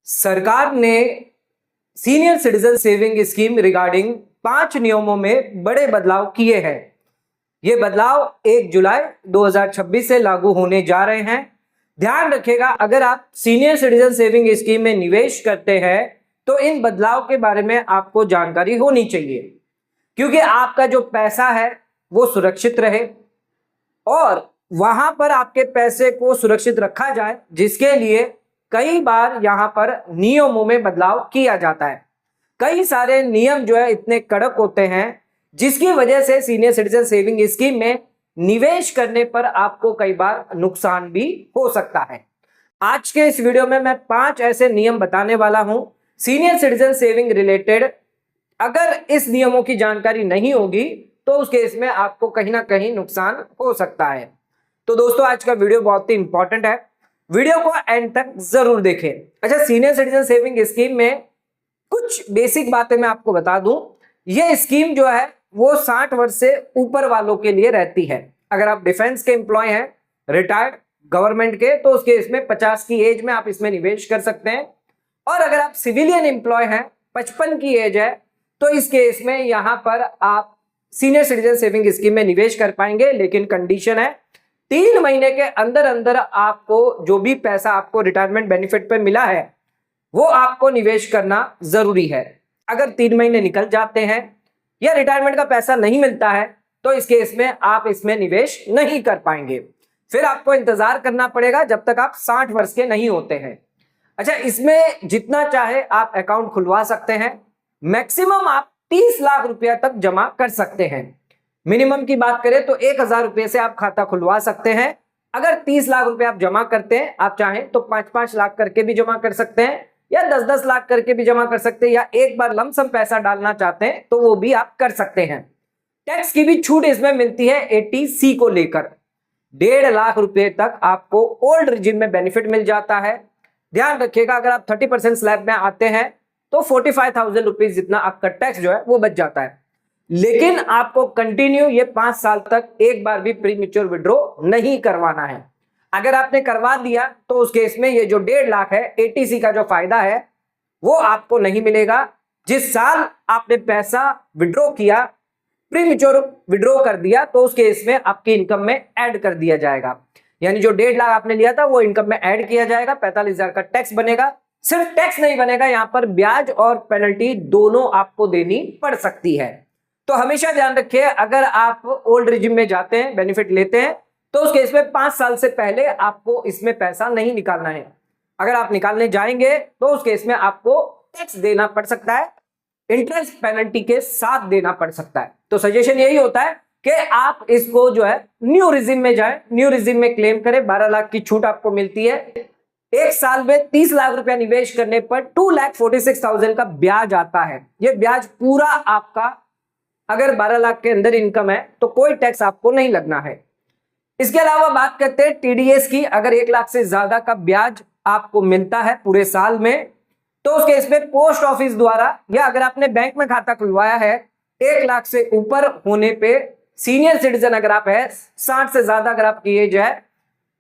सरकार ने senior citizen saving scheme regarding 5 नियमों में बड़े बदलाव किए हैं। ये बदलाव 1 जुलाई 2026 से लागू होने जा रहे हैं। ध्यान रखिएगा, अगर आप सीनियर सिटीजन सेविंग स्कीम में निवेश करते हैं तो इन बदलाव के बारे में आपको जानकारी होनी चाहिए, क्योंकि आपका जो पैसा है वो सुरक्षित रहे और वहां पर आपके पैसे को सुरक्षित रखा जाए, जिसके लिए कई बार यहां पर नियमों में बदलाव किया जाता है। कई सारे नियम जो है इतने कड़क होते हैं जिसकी वजह से सीनियर सिटीजन सेविंग स्कीम में निवेश करने पर आपको कई बार नुकसान भी हो सकता है। आज के इस वीडियो में मैं 5 ऐसे नियम बताने वाला हूं सीनियर सिटीजन सेविंग रिलेटेड। अगर इस नियमों की जानकारी नहीं होगी तो उस केस में आपको कहीं ना कहीं नुकसान हो सकता है। तो दोस्तों, आज का वीडियो बहुत ही इंपॉर्टेंट है, वीडियो को एंड तक जरूर देखें। अच्छा, सीनियर सिटीजन सेविंग स्कीम में कुछ बेसिक बातें मैं आपको बता दूं। यह स्कीम जो है वो 60 वर्ष से ऊपर वालों के लिए रहती है। अगर आप डिफेंस के एम्प्लॉय हैं, रिटायर्ड गवर्नमेंट के, तो उसके इसमें 50 की एज में आप इसमें निवेश कर सकते हैं। और अगर आप सिविलियन एम्प्लॉय हैं, 55 की एज है, तो इस केस में यहां पर आप सीनियर सिटीजन सेविंग स्कीम में निवेश कर पाएंगे। लेकिन कंडीशन है 3 महीने के अंदर अंदर आपको जो भी पैसा आपको रिटायरमेंट बेनिफिट पे मिला है वो आपको निवेश करना जरूरी है। अगर 3 महीने निकल जाते हैं या रिटायरमेंट का पैसा नहीं मिलता है तो इस केस में आप इसमें निवेश नहीं कर पाएंगे। फिर आपको इंतजार करना पड़ेगा जब तक आप 60 वर्ष के नहीं होते हैं। अच्छा, इसमें जितना चाहे आप अकाउंट खुलवा सकते हैं। मैक्सिमम आप 30 लाख रुपया तक जमा कर सकते हैं। मिनिमम की बात करें तो 1000 रुपये से आप खाता खुलवा सकते हैं। अगर 30 लाख रुपए आप जमा करते हैं, आप चाहें तो 5-5 लाख करके भी जमा कर सकते हैं या 10-10 लाख करके भी जमा कर सकते हैं, या एक बार लमसम पैसा डालना चाहते हैं तो वो भी आप कर सकते हैं। टैक्स की भी छूट इसमें मिलती है 80C को लेकर। 1.5 लाख रुपए तक आपको ओल्ड रिजिम में बेनिफिट मिल जाता है। ध्यान रखिएगा, अगर आप 30% स्लैब में आते हैं तो 45,000 रुपीज जितना आपका टैक्स जो है वो बच जाता है। लेकिन आपको कंटिन्यू ये 5 साल तक एक बार भी प्रीमेच्योर विड्रॉ नहीं करवाना है। अगर आपने करवा दिया तो उस केस में ये जो 1.5 लाख है, 80C का जो फायदा है वो आपको नहीं मिलेगा। जिस साल आपने पैसा विड्रॉ किया, प्रीमेच्योर विड्रॉ कर दिया, तो उस केस में आपकी इनकम में ऐड कर दिया जाएगा। यानी जो 1.5 लाख आपने लिया था वो इनकम में ऐड किया जाएगा। 45,000 का टैक्स बनेगा। सिर्फ टैक्स नहीं बनेगा, यहां पर ब्याज और पेनल्टी दोनों आपको देनी पड़ सकती है। तो हमेशा ध्यान रखिए, अगर आप ओल्ड रिजिम में जाते हैं, बेनिफिट लेते हैं, तो उस केस में 5 साल से पहले आपको इसमें पैसा नहीं निकालना है। अगर आप निकालने जाएंगे तो उस केस में आपको टैक्स देना पड़ सकता है, इंटरेस्ट पेनल्टी के साथ देना पड़ सकता है। तो सजेशन यही होता है कि आप इसको जो है न्यू रिजिम में जाएं, न्यू रिजिम में क्लेम करें। 12 लाख की छूट आपको मिलती है। एक साल में 30 लाख रुपया निवेश करने पर 2,46,000 का ब्याज आता है। यह ब्याज पूरा आपका, अगर 12 लाख के अंदर इनकम है तो कोई टैक्स आपको नहीं लगना है। इसके अलावा बात करते हैं टीडीएस की। अगर 1 लाख से ज्यादा का ब्याज आपको मिलता है पूरे साल में, तो उस केस में पोस्ट ऑफिस द्वारा, या अगर आपने बैंक में खाता खुलवाया है 1 लाख से ऊपर होने पे, सीनियर सिटीजन अगर आप है, 60 से ज्यादा अगर आपकी एज है,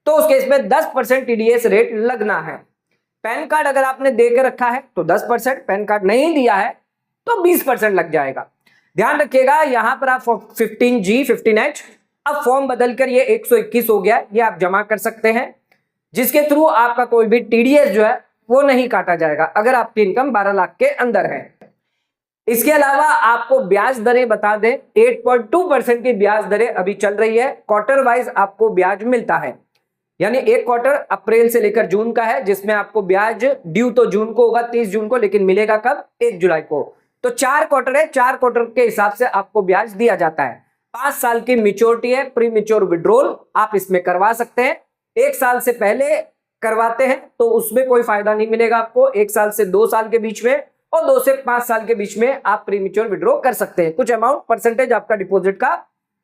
तो उस केस में 10% टीडीएस रेट लगना है। पैन कार्ड अगर आपने देकर रखा है तो 10%, पैन कार्ड नहीं दिया है तो 20% लग जाएगा। ध्यान रखिएगा, यहां पर आप 15G 15H, अब फॉर्म बदलकर ये 121 हो गया, ये आप जमा कर सकते हैं, जिसके थ्रू आपका कोई भी टीडीएस जो है वो नहीं काटा जाएगा अगर आपकी इनकम 12 लाख के अंदर है। इसके अलावा आपको ब्याज दरें बता दें, 8.2% की ब्याज दरें अभी चल रही है। क्वार्टर वाइज आपको ब्याज मिलता है, यानी एक क्वार्टर अप्रैल से लेकर जून का है, जिसमें आपको ब्याज ड्यू तो जून को होगा 30 जून को, लेकिन मिलेगा कब? 1 जुलाई को। तो 4 क्वार्टर है, 4 क्वार्टर के हिसाब से आपको ब्याज दिया जाता है। 5 साल की मैच्योरिटी है, प्री मैच्योर विड्रॉल आप इसमें करवा सकते हैं। 1 साल से पहले करवाते हैं तो उसमें कोई फायदा नहीं मिलेगा आपको। 1 साल से 2 साल के बीच में और 2 से 5 साल के बीच में आप प्री मैच्योर विड्रॉ कर सकते हैं। कुछ अमाउंट परसेंटेज आपका डिपॉजिट का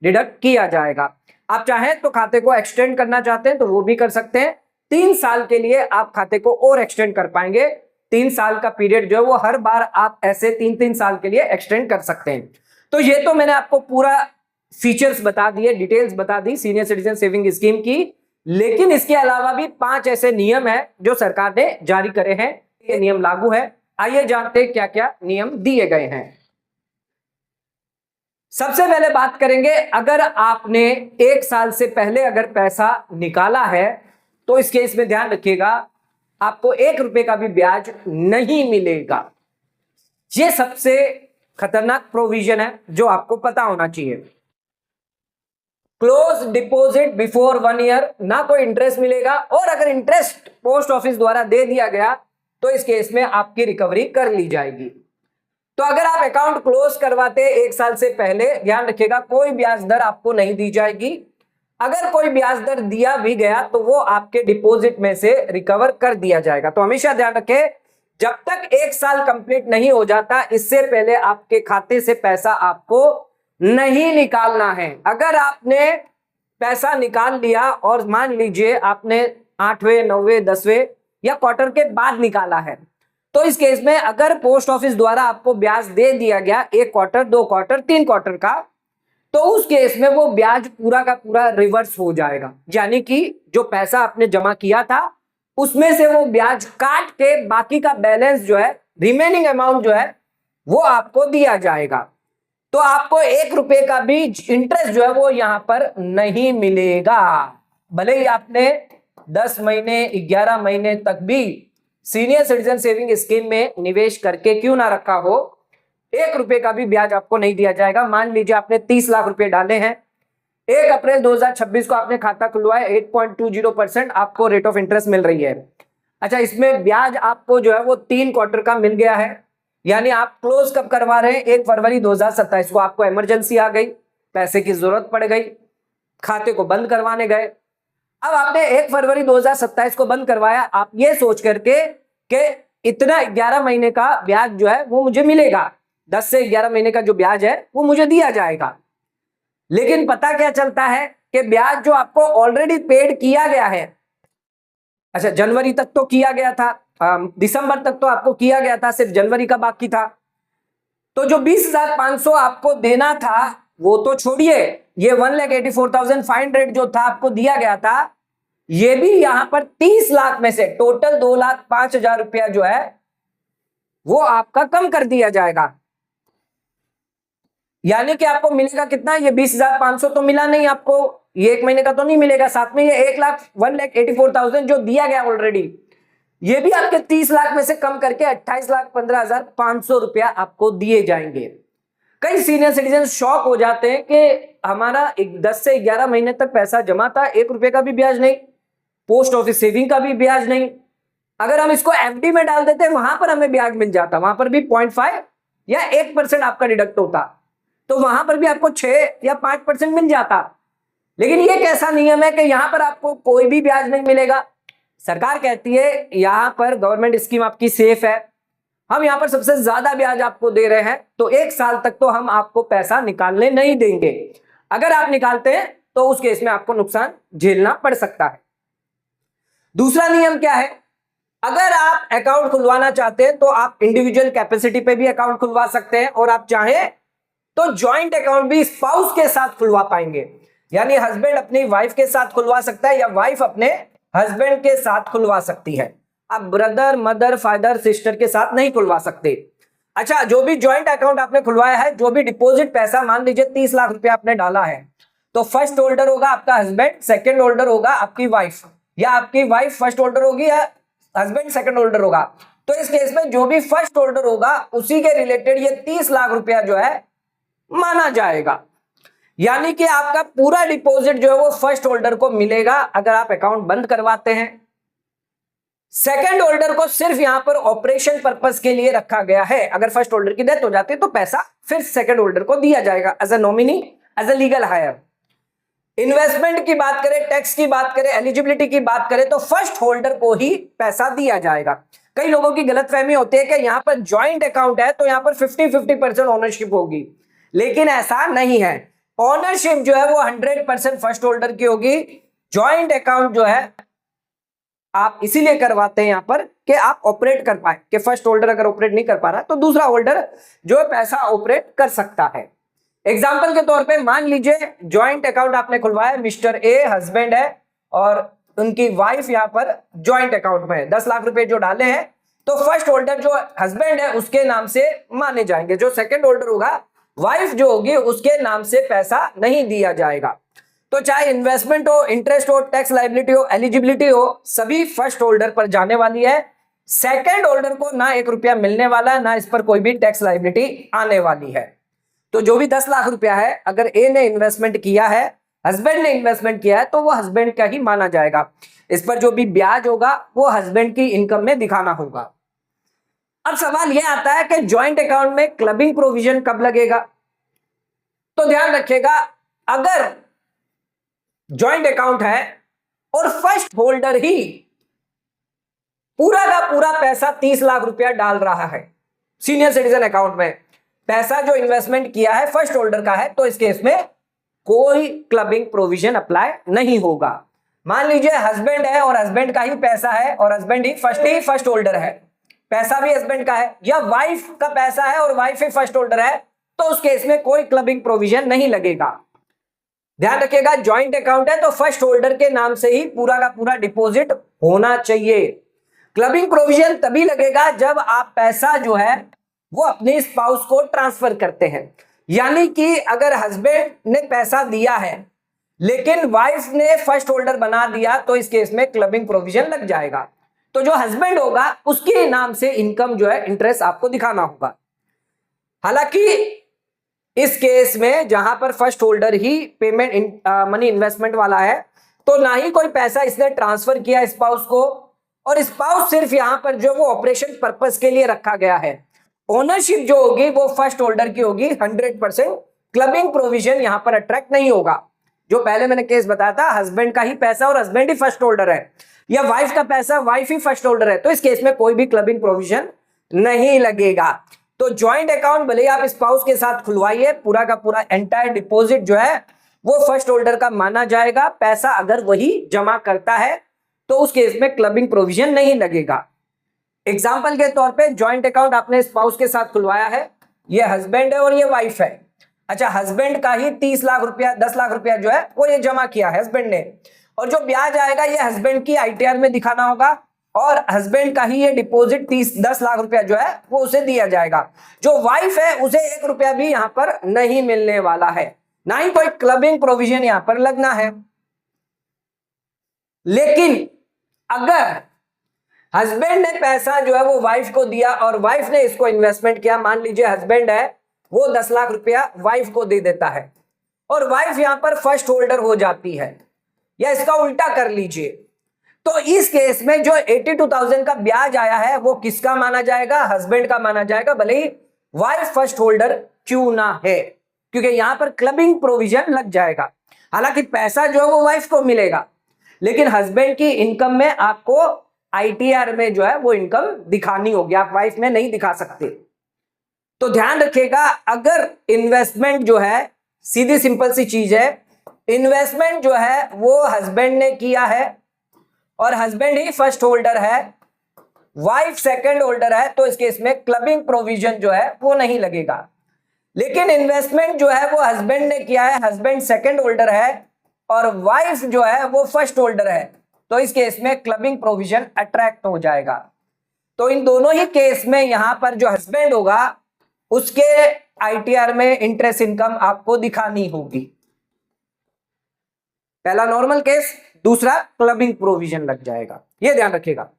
डिडक्ट किया जाएगा। आप चाहें तो खाते को एक्सटेंड करना चाहते हैं तो वो भी कर सकते हैं। 3 साल के लिए आप खाते को और एक्सटेंड कर पाएंगे। 3 साल का पीरियड जो है वो हर बार आप ऐसे 3-3 साल के लिए एक्सटेंड कर सकते हैं। तो ये तो मैंने आपको पूरा फीचर्स बता दिए, डिटेल्स बता दी सीनियर सिटीजन सेविंग स्कीम की। लेकिन इसके अलावा भी 5 ऐसे नियम है जो सरकार ने जारी करे हैं ये नियम लागू है। आइए जानते हैं क्या क्या नियम दिए गए हैं। सबसे पहले बात करेंगे, अगर आपने 1 साल से पहले अगर पैसा निकाला है तो इस केस में ध्यान रखिएगा, आपको 1 रुपए का भी ब्याज नहीं मिलेगा। यह सबसे खतरनाक प्रोविजन है जो आपको पता होना चाहिए। क्लोज डिपॉजिट बिफोर 1 ईयर, ना कोई इंटरेस्ट मिलेगा, और अगर इंटरेस्ट पोस्ट ऑफिस द्वारा दे दिया गया तो इस केस में आपकी रिकवरी कर ली जाएगी। तो अगर आप अकाउंट क्लोज करवाते 1 साल से पहले, ध्यान रखिएगा कोई ब्याज दर आपको नहीं दी जाएगी। अगर कोई ब्याज दर दिया भी गया तो वो आपके डिपॉजिट में से रिकवर कर दिया जाएगा। तो हमेशा ध्यान रखें, जब तक 1 साल कंप्लीट नहीं हो जाता, इससे पहले आपके खाते से पैसा आपको नहीं निकालना है। अगर आपने पैसा निकाल लिया और मान लीजिए आपने 8वें 9वें 10वें या क्वार्टर के बाद निकाला है, तो इस केस में अगर पोस्ट ऑफिस द्वारा आपको ब्याज दे दिया गया 1 क्वार्टर 2 क्वार्टर 3 क्वार्टर का, तो उस केस में वो ब्याज पूरा का पूरा रिवर्स हो जाएगा। यानी कि जो पैसा आपने जमा किया था उसमें से वो ब्याज काट के बाकी का बैलेंस जो है, रिमेनिंग अमाउंट जो है, वो आपको दिया जाएगा। तो आपको 1 रुपए का भी इंटरेस्ट जो है वो यहां पर नहीं मिलेगा। भले ही आपने 10 महीने 11 महीने तक भी सीनियर सिटीजन सेविंग स्कीम में निवेश करके क्यों ना रखा हो, 1 रुपए का भी ब्याज आपको नहीं दिया जाएगा। मान लीजिए आपने 30 लाख रुपए डाले हैं, 1 अप्रैल 2026 को आपने खाता खुलवाया, 8.20% आपको रेट ऑफ इंटरेस्ट मिल रही है। अच्छा, इसमें ब्याज आपको जो है वो 3 क्वार्टर का मिल गया है। यानी आप क्लोज कब करवा रहे हैं? 1 फरवरी 2027 को आपको इमरजेंसी आ गई, पैसे की जरूरत पड़ गई, खाते को बंद करवाने गए। अब आपने 1 फरवरी 2027 को बंद करवाया, आप ये सोच करके कि इतना 11 महीने का ब्याज जो है वो मुझे मिलेगा, 10 से 11 महीने का जो ब्याज है वो मुझे दिया जाएगा। लेकिन पता क्या चलता है कि ब्याज जो आपको ऑलरेडी पेड किया गया है, अच्छा जनवरी तक तो किया गया था, दिसंबर तक तो आपको किया गया था, सिर्फ जनवरी का बाकी था। तो जो 20,500 आपको देना था वो तो छोड़िए, ये 1,84,500 जो था आपको दिया गया था, ये भी यहां पर 30 लाख में से टोटल 2,05,000 रुपया जो है वो आपका कम कर दिया जाएगा। यानी कि आपको मिलेगा कितना? ये 20,500 तो मिला नहीं आपको, ये 1 महीने का तो नहीं मिलेगा, साथ में ये 1,84,000 जो दिया गया ऑलरेडी, ये भी आपके 30 लाख में से कम करके 28,15,500 रुपया आपको दिए जाएंगे। कई सीनियर सिटीजन शॉक हो जाते हैं कि हमारा 10 से 11 महीने तक पैसा जमा था, 1 रुपए का भी ब्याज नहीं, पोस्ट ऑफिस सेविंग का भी ब्याज नहीं। अगर हम इसको एफडी में डाल देते, वहां पर हमें ब्याज मिल जाता, वहां पर भी 0.5 या 1% आपका डिडक्ट होता, तो वहां पर भी आपको 6 या 5% मिल जाता। लेकिन ये कैसा नियम है कि यहां पर आपको कोई भी ब्याज नहीं मिलेगा? सरकार कहती है यहां पर गवर्नमेंट स्कीम आपकी सेफ है, हम यहां पर सबसे ज्यादा ब्याज आपको दे रहे हैं, तो 1 साल तक तो हम आपको पैसा निकालने नहीं देंगे। अगर आप निकालते हैं तो उस केस में आपको नुकसान झेलना पड़ सकता है। दूसरा नियम क्या है? अगर आप अकाउंट खुलवाना चाहते हैं तो आप इंडिविजुअल कैपेसिटी पे भी अकाउंट खुलवा सकते हैं, और आप चाहें तो ज्वाइंट अकाउंट भी स्पाउस के साथ खुलवा पाएंगे। यानी हस्बैंड अपनी वाइफ के साथ खुलवा सकता है या वाइफ अपने हस्बैंड के साथ खुलवा सकती है। आप ब्रदर मदर फादर सिस्टर के साथ नहीं खुलवा सकते। अच्छा, जो भी ज्वाइंट अकाउंट आपने खुलवाया है, जो भी डिपॉजिट पैसा, मान लीजिए 30 लाख रुपया आपने डाला है, तो फर्स्ट होल्डर होगा आपका हस्बैंड, सेकंड होल्डर होगा आपकी वाइफ, या आपकी वाइफ फर्स्ट होल्डर होगी या हस्बैंड सेकंड होल्डर होगा। तो इस केस में जो भी फर्स्ट होल्डर होगा उसी के रिलेटेड ये 30 लाख रुपया जो है माना जाएगा। यानी कि आपका पूरा डिपॉजिट जो है वो फर्स्ट होल्डर को मिलेगा अगर आप अकाउंट बंद करवाते हैं। सेकंड होल्डर को सिर्फ यहां पर ऑपरेशन पर्पस के लिए रखा गया है। अगर फर्स्ट होल्डर की डेथ हो जाती है तो पैसा फिर सेकंड होल्डर को दिया जाएगा as a nominee, as a legal heir. Investment की बात करें, टैक्स की बात करें, एलिजिबिलिटी की बात करें, तो फर्स्ट होल्डर को ही पैसा दिया जाएगा। कई लोगों की गलतफहमी होती है कि यहां पर ज्वाइंट अकाउंट है तो यहां पर 50-50% ओनरशिप होगी, लेकिन ऐसा नहीं है। ओनरशिप जो है वो 100% फर्स्ट होल्डर की होगी। ज्वाइंट अकाउंट जो है आप इसीलिए करवाते हैं यहां पर कि आप ऑपरेट कर पाए, कि फर्स्ट होल्डर अगर ऑपरेट नहीं कर पा रहा तो दूसरा होल्डर जो है पैसा ऑपरेट कर सकता है। एग्जाम्पल के तौर पे मान लीजिए ज्वाइंट अकाउंट आपने खुलवाया, मिस्टर ए हस्बैंड है और उनकी वाइफ यहां पर ज्वाइंट अकाउंट में है, 10 लाख रुपए जो डाले हैं तो फर्स्ट होल्डर जो हस्बैंड है उसके नाम से माने जाएंगे, जो सेकंड होल्डर होगा वाइफ जो होगी उसके नाम से पैसा नहीं दिया जाएगा। तो चाहे इन्वेस्टमेंट हो, इंटरेस्ट हो, टैक्स लायबिलिटी हो, एलिजिबिलिटी हो, सभी फर्स्ट होल्डर पर जाने वाली है। सेकंड होल्डर को ना 1 रुपया मिलने वाला, ना इस पर कोई भी टैक्स लायबिलिटी आने वाली है। तो जो भी 10 लाख रुपया है, अगर ए ने इन्वेस्टमेंट किया है, हस्बैंड ने इन्वेस्टमेंट किया है, तो वो हस्बैंड का ही माना जाएगा। इस पर जो भी ब्याज होगा वो हस्बैंड की इनकम में दिखाना होगा। अब सवाल यह आता है कि जॉइंट अकाउंट में क्लबिंग प्रोविजन कब लगेगा। तो ध्यान रखिएगा, अगर जॉइंट अकाउंट है और फर्स्ट होल्डर ही पूरा का पूरा पैसा 30 लाख रुपया डाल रहा है सीनियर सिटीजन अकाउंट में, पैसा जो इन्वेस्टमेंट किया है फर्स्ट होल्डर का है, तो इस केस में कोई क्लबिंग प्रोविजन अप्लाई नहीं होगा। मान लीजिए हस्बैंड है और हस्बैंड का ही पैसा है और हस्बैंड ही फर्स्ट होल्डर है, पैसा भी हस्बैंड का है, या वाइफ का पैसा है और वाइफ ही फर्स्ट होल्डर है, तो उस केस में कोई क्लबिंग प्रोविजन नहीं लगेगा। ध्यान रखिएगा, जॉइंट अकाउंट है तो फर्स्ट होल्डर के नाम से ही पूरा का पूरा डिपॉजिट होना चाहिए। क्लबिंग प्रोविजन तभी लगेगा जब आप पैसा जो है वो अपने स्पाउस को ट्रांसफर करते हैं। यानी कि अगर हस्बैंड ने पैसा दिया है लेकिन वाइफ ने फर्स्ट होल्डर बना दिया, तो इस केस में क्लबिंग प्रोविजन लग जाएगा। तो जो हस्बैंड होगा उसके नाम से इनकम जो है इंटरेस्ट आपको दिखाना होगा। हालांकि इस केस में जहां पर फर्स्ट होल्डर ही पेमेंट मनी इन्वेस्टमेंट वाला है, तो ना ही कोई पैसा इसने ट्रांसफर किया स्पाउस को, और स्पाउस सिर्फ यहां पर जो वो ऑपरेशन पर्पस के लिए रखा गया है। ओनरशिप जो होगी वो फर्स्ट होल्डर की होगी 100%। क्लबिंग प्रोविजन यहां पर अट्रैक्ट नहीं होगा। जो पहले मैंने केस बताया था, हस्बैंड का ही पैसा और हस्बैंड ही फर्स्ट होल्डर है, या वाइफ का पैसा वाइफ ही फर्स्ट होल्डर है, तो इस केस में कोई भी क्लबिंग प्रोविजन नहीं लगेगा। तो ज्वाइंट अकाउंट भले ही आप स्पाउस के साथ खुलवाइए, पूरा का पूरा एंटायर डिपॉजिट जो है वो फर्स्ट होल्डर का माना जाएगा। पैसा अगर वही जमा करता है तो उस केस में क्लबिंग प्रोविजन नहीं लगेगा। एग्जाम्पल के तौर पे ज्वाइंट अकाउंट आपने स्पाउस के साथ खुलवाया है, ये हस्बैंड है और ये वाइफ है। अच्छा, हस्बैंड का ही 30 लाख रुपया 10 लाख रुपया जो है वो ये जमा किया है हस्बैंड ने, और जो ब्याज आएगा ये हस्बैंड की आईटीआर में दिखाना होगा, और हस्बैंड का ही ये डिपॉजिट 10 लाख रुपया जो है वो उसे दिया जाएगा। जो वाइफ है उसे 1 रुपया भी यहां पर नहीं मिलने वाला है, ना ही कोई क्लबिंग प्रोविजन यहां पर लगना है। लेकिन अगर हस्बैंड ने पैसा जो है वो वाइफ को दिया और वाइफ ने इसको इन्वेस्टमेंट किया, मान लीजिए हस्बैंड है वो 10 लाख रुपया वाइफ को दे देता है और वाइफ यहां पर फर्स्ट होल्डर हो जाती है, या इसका उल्टा कर लीजिए, तो इस केस में जो 82,000 का ब्याज आया है वो किसका माना जाएगा? हस्बैंड का माना जाएगा, भले ही वाइफ फर्स्ट होल्डर क्यों ना है, क्योंकि यहां पर क्लबिंग प्रोविजन लग जाएगा। हालांकि पैसा जो है वो वाइफ को मिलेगा, लेकिन हस्बैंड की इनकम में आपको आईटीआर में जो है वो इनकम दिखानी होगी, आप वाइफ में नहीं दिखा सकते। तो ध्यान रखिएगा, अगर इन्वेस्टमेंट जो है सीधी सिंपल सी चीज है, इन्वेस्टमेंट जो है वो हस्बैंड ने किया है और हस्बैंड ही फर्स्ट होल्डर है, वाइफ सेकंड होल्डर है, तो इस केस में क्लबिंग प्रोविजन जो है वो नहीं लगेगा। लेकिन इन्वेस्टमेंट जो है वो हस्बैंड ने किया है, हस्बैंड सेकंड होल्डर है और वाइफ जो है वो फर्स्ट होल्डर है, तो इस केस में क्लबिंग प्रोविजन अट्रैक्ट हो जाएगा। तो इन दोनों ही केस में यहां पर जो हस्बैंड होगा उसके आईटीआर में इंटरेस्ट इनकम आपको दिखानी होगी। पहला नॉर्मल केस, दूसरा क्लबिंग प्रोविजन लग जाएगा, ये ध्यान रखिएगा।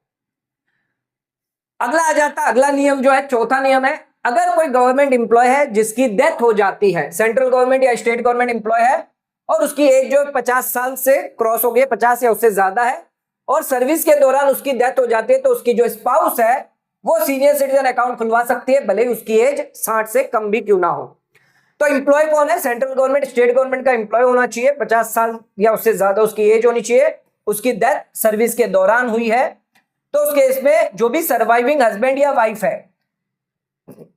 अगला आ जाता, अगला नियम जो है चौथा नियम है, अगर कोई गवर्नमेंट इंप्लॉय है जिसकी डेथ हो जाती है, सेंट्रल गवर्नमेंट या स्टेट गवर्नमेंट इंप्लॉय है और उसकी एज जो 50 साल से क्रॉस हो गई, 50 या उससे ज्यादा है, और सर्विस के दौरान उसकी डेथ हो जाती है, तो उसकी जो स्पाउस है वो सीनियर सिटीजन अकाउंट खुलवा सकती है, भले ही उसकी एज 60 से कम भी क्यों ना हो। तो इंप्लॉय कौन है? सेंट्रल गवर्नमेंट स्टेट गवर्नमेंट का इंप्लॉय होना चाहिए, 50 साल या उससे ज्यादा उसकी एज होनी चाहिए, उसकी डेथ सर्विस के दौरान हुई है, तो उस केस में जो भी सर्वाइविंग हस्बैंड या वाइफ है,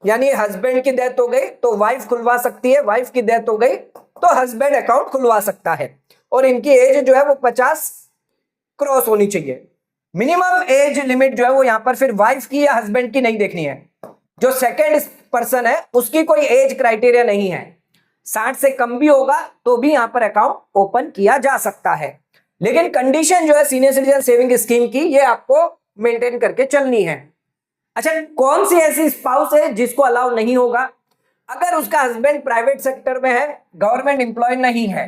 यानी हस्बैंड की डेथ हो गई तो वाइफ खुलवा सकती है, वाइफ की डेथ हो गई तो हस्बैंड अकाउंट खुलवा सकता है, और इनकी एज जो है वो 50 क्रॉस होनी चाहिए। मिनिमम एज लिमिट जो है वो यहां पर फिर वाइफ की या हस्बैंड की नहीं देखनी है, जो सेकंड पर्सन है उसकी कोई एज क्राइटेरिया नहीं है, 60 से कम भी होगा तो भी यहां पर अकाउंट ओपन किया जा सकता है। लेकिन कंडीशन जो है सीनियर सिटीजन सेविंग स्कीम की, ये आपको मेंटेन करके चलनी है। अच्छा, कौन सी ऐसी स्पाउस है जिसको अलाउ नहीं होगा? अगर उसका हस्बैंड प्राइवेट सेक्टर में है, गवर्नमेंट एम्प्लॉय नहीं है,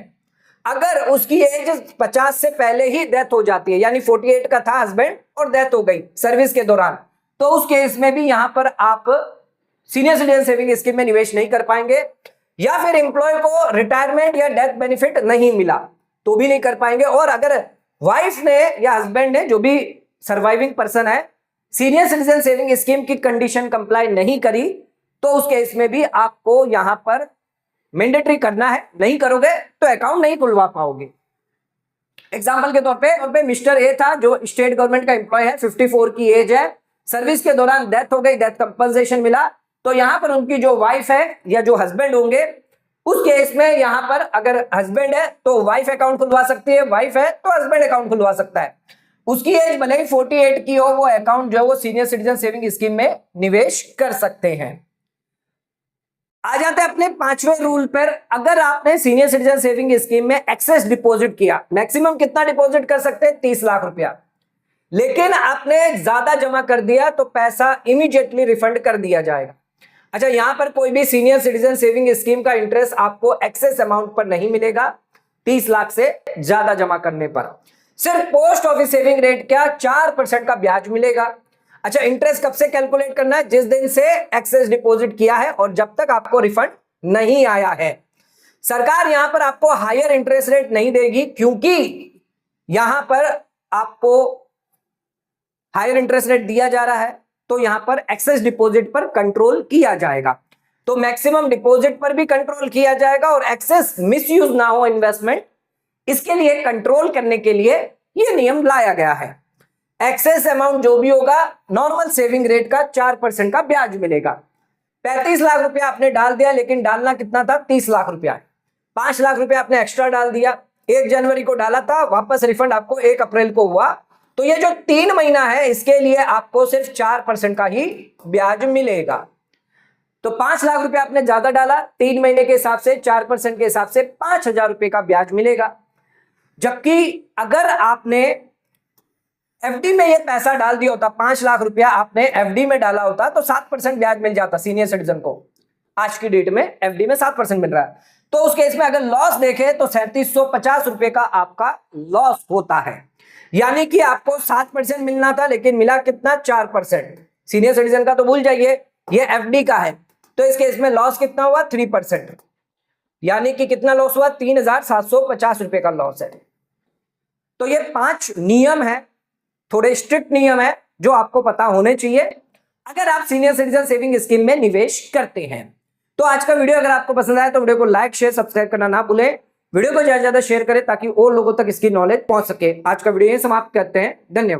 अगर उसकी एज 50 से पहले ही डेथ हो जाती है, यानी 48 का था हस्बैंड और डेथ हो गई सर्विस के दौरान, तो उस केस में भी यहां पर आप सीनियर सिटीजन सेविंग स्कीम में निवेश नहीं कर पाएंगे। या फिर एम्प्लॉय को रिटायरमेंट या डेथ बेनिफिट नहीं मिला तो भी नहीं कर पाएंगे। और अगर वाइफ ने या हस्बैंड ने, जो भी सर्वाइविंग पर्सन है, सीनियर सिटीजन सेविंग स्कीम की कंडीशन कंप्लाई नहीं करी तो उस केस में भी आपको यहां पर मैंडेटरी करना है। नहीं करोगे तो अकाउंट नहीं खुलवा पाओगे। एग्जाम्पल के तौर पे मिस्टर ए था जो स्टेट गवर्नमेंट का एम्प्लॉय है, 54 की एज है, सर्विस के दौरान डेथ हो गई, डेथ कंपनसेशन मिला, तो यहां पर उनकी जो वाइफ है या जो हस्बैंड होंगे, उस केस में यहां पर अगर हस्बैंड है तो वाइफ अकाउंट खुलवा सकती है, वाइफ है तो हस्बैंड अकाउंट खुलवा सकता है। उसकी एज भले ही 48 की हो, वो अकाउंट जो है वो सीनियर सिटीजन सेविंग स्कीम में निवेश कर सकते हैं। आ जाते हैं अपने 5वें रूल पर। अगर आपने सीनियर सिटीजन सेविंग स्कीम में एक्सेस डिपॉजिट किया, मैक्सिमम कितना डिपॉजिट कर सकते हैं? 30 लाख रुपया, लेकिन आपने ज्यादा जमा कर दिया तो पैसा इमीडिएटली रिफंड कर दिया जाएगा। अच्छा, यहां पर कोई भी सीनियर सिटीजन सेविंग स्कीम का इंटरेस्ट आपको एक्सेस अमाउंट पर नहीं मिलेगा 30 लाख से ज्यादा जमा करने पर। सिर्फ पोस्ट ऑफिस सेविंग रेट क्या 4% का ब्याज मिलेगा। अच्छा, इंटरेस्ट कब से कैलकुलेट करना है? जिस दिन से एक्सेस डिपॉजिट किया है और जब तक आपको रिफंड नहीं आया है। सरकार यहां पर आपको हायर इंटरेस्ट रेट नहीं देगी, क्योंकि यहां पर आपको हायर इंटरेस्ट रेट दिया जा रहा है तो यहां पर एक्सेस डिपॉजिट पर कंट्रोल किया जाएगा। तो मैक्सिमम डिपॉजिट पर भी कंट्रोल किया जाएगा और एक्सेस मिसयूज ना हो इन्वेस्टमेंट, इसके लिए कंट्रोल करने के लिए यह नियम लाया गया है। एक्सेस अमाउंट जो भी होगा, नॉर्मल सेविंग रेट का 4% का ब्याज मिलेगा। 35 लाख रुपया आपने डाल दिया, लेकिन डालना कितना था? 30 लाख रुपया। 5 लाख रुपया आपने एक्स्ट्रा डाल दिया, 1 जनवरी को डाला था, वापस रिफंड आपको 1 अप्रैल को हुआ, तो ये जो 3 महीना है इसके लिए आपको सिर्फ 4% का ही ब्याज मिलेगा। तो 5 लाख रुपया आपने ज्यादा डाला, 3 महीने के हिसाब से 4% के हिसाब से 5,000 रुपए का ब्याज मिलेगा। जबकि अगर आपने एफडी में ये पैसा डाल दिया होता, 5 लाख रुपया आपने एफडी में डाला होता, तो 7% ब्याज मिल जाता सीनियर सिटीजन को। आज की डेट में एफडी में 7% मिल रहा है, तो उस केस में अगर लॉस देखें तो 3750 रुपए का आपका लॉस होता है। यानी कि आपको 7% मिलना था, लेकिन मिला कितना? 4%। सीनियर सिटीजन का तो भूल जाइए, ये एफडी का है, तो इस केस में लॉस कितना हुआ? 3%। यानी कि कितना लॉस हुआ? 3750 रुपए का लॉस है। तो ये 5 नियम है, थोड़े स्ट्रिक्ट नियम है, जो आपको पता होने चाहिए अगर आप सीनियर सिटीजन सेविंग स्कीम में निवेश करते हैं। तो आज का वीडियो अगर आपको पसंद आया तो वीडियो को लाइक, शेयर, सब्सक्राइब करना ना भूलें। वीडियो को ज्यादा से ज्यादा शेयर करें ताकि और लोगों तक इसकी नॉलेज पहुंच सके। आज का वीडियो यहीं समाप्त करते हैं। धन्यवाद।